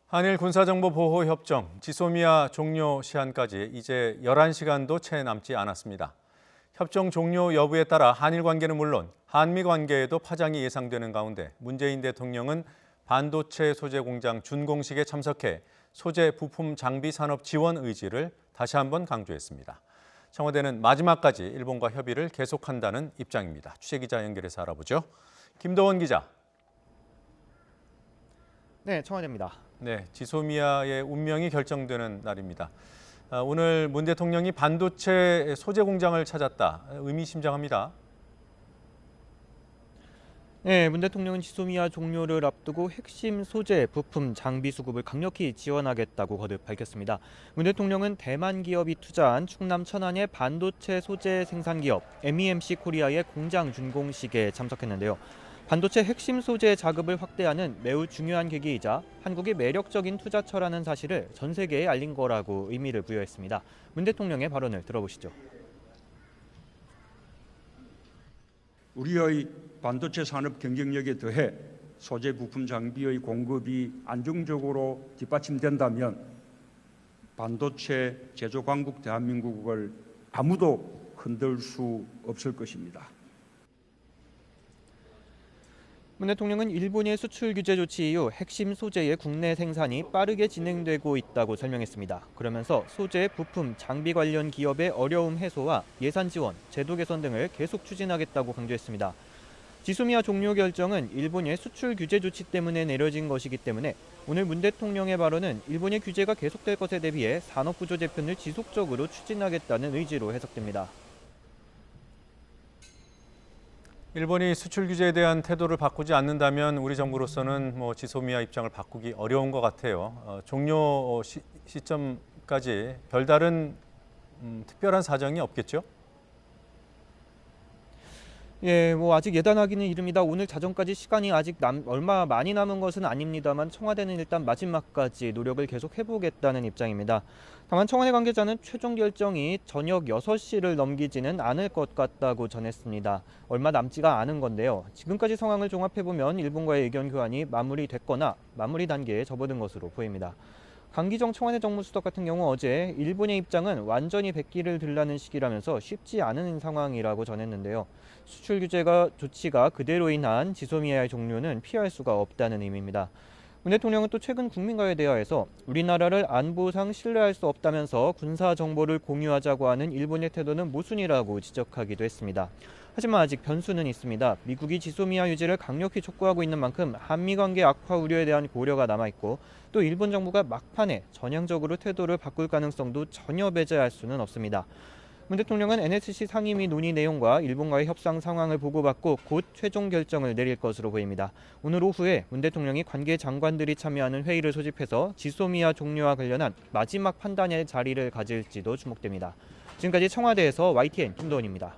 한일 군사정보보호협정 지소미아 종료 시한까지 이제 11시간도 채 남지 않았습니다. 협정 종료 여부에 따라 한일 관계는 물론 한미 관계에도 파장이 예상되는 가운데 문재인 대통령은 반도체 소재 공장 준공식에 참석해 소재 부품 장비 산업 지원 의지를 다시 한번 강조했습니다. 청와대는 마지막까지 일본과 협의를 계속한다는 입장입니다. 취재기자 연결해서 알아보죠. 김도원 기자. 네, 청와대입니다. 네, 지소미아의 운명이 결정되는 날입니다. 오늘 문 대통령이 반도체 소재 공장을 찾았다. 의미심장합니다. 네, 문 대통령은 지소미아 종료를 앞두고 핵심 소재, 부품, 장비 수급을 강력히 지원하겠다고 거듭 밝혔습니다. 문 대통령은 대만 기업이 투자한 충남 천안의 반도체 소재 생산 기업 MEMC 코리아의 공장 준공식에 참석했는데요. 반도체 핵심 소재 자급을 확대하는 매우 중요한 계기이자 한국의 매력적인 투자처라는 사실을 전 세계에 알린 거라고 의미를 부여했습니다. 문 대통령의 발언을 들어보시죠. 우리의 반도체 산업 경쟁력에 더해 소재 부품 장비의 공급이 안정적으로 뒷받침된다면 반도체 제조 강국 대한민국을 아무도 흔들 수 없을 것입니다. 문 대통령은 일본의 수출 규제 조치 이후 핵심 소재의 국내 생산이 빠르게 진행되고 있다고 설명했습니다. 그러면서 소재, 부품, 장비 관련 기업의 어려움 해소와 예산 지원, 제도 개선 등을 계속 추진하겠다고 강조했습니다. 지소미아 종료 결정은 일본의 수출 규제 조치 때문에 내려진 것이기 때문에 오늘 문 대통령의 발언은 일본의 규제가 계속될 것에 대비해 산업구조 재편을 지속적으로 추진하겠다는 의지로 해석됩니다. 일본이 수출 규제에 대한 태도를 바꾸지 않는다면 우리 정부로서는 지소미아 입장을 바꾸기 어려운 것 같아요. 종료 시점까지 별다른 특별한 사정이 없겠죠? 예, 아직 예단하기는 이릅니다. 오늘 자정까지 시간이 아직 얼마 많이 남은 것은 아닙니다만 청와대는 일단 마지막까지 노력을 계속 해보겠다는 입장입니다. 다만 청와대 관계자는 최종 결정이 저녁 6시를 넘기지는 않을 것 같다고 전했습니다. 얼마 남지가 않은 건데요. 지금까지 상황을 종합해보면 일본과의 의견 교환이 마무리됐거나 마무리 단계에 접어든 것으로 보입니다. 강기정 청와대 정무수석 같은 경우 어제 일본의 입장은 완전히 백기를 들라는 시기라면서 쉽지 않은 상황이라고 전했는데요. 수출 규제가 조치가 그대로인 한 지소미아의 종료는 피할 수가 없다는 의미입니다. 문 대통령은 또 최근 국민과의 대화에서 우리나라를 안보상 신뢰할 수 없다면서 군사 정보를 공유하자고 하는 일본의 태도는 모순이라고 지적하기도 했습니다. 하지만 아직 변수는 있습니다. 미국이 지소미아 유지를 강력히 촉구하고 있는 만큼 한미 관계 악화 우려에 대한 고려가 남아있고 또 일본 정부가 막판에 전향적으로 태도를 바꿀 가능성도 전혀 배제할 수는 없습니다. 문 대통령은 NSC 상임위 논의 내용과 일본과의 협상 상황을 보고받고 곧 최종 결정을 내릴 것으로 보입니다. 오늘 오후에 문 대통령이 관계 장관들이 참여하는 회의를 소집해서 지소미아 종료와 관련한 마지막 판단의 자리를 가질지도 주목됩니다. 지금까지 청와대에서 YTN 김도원입니다.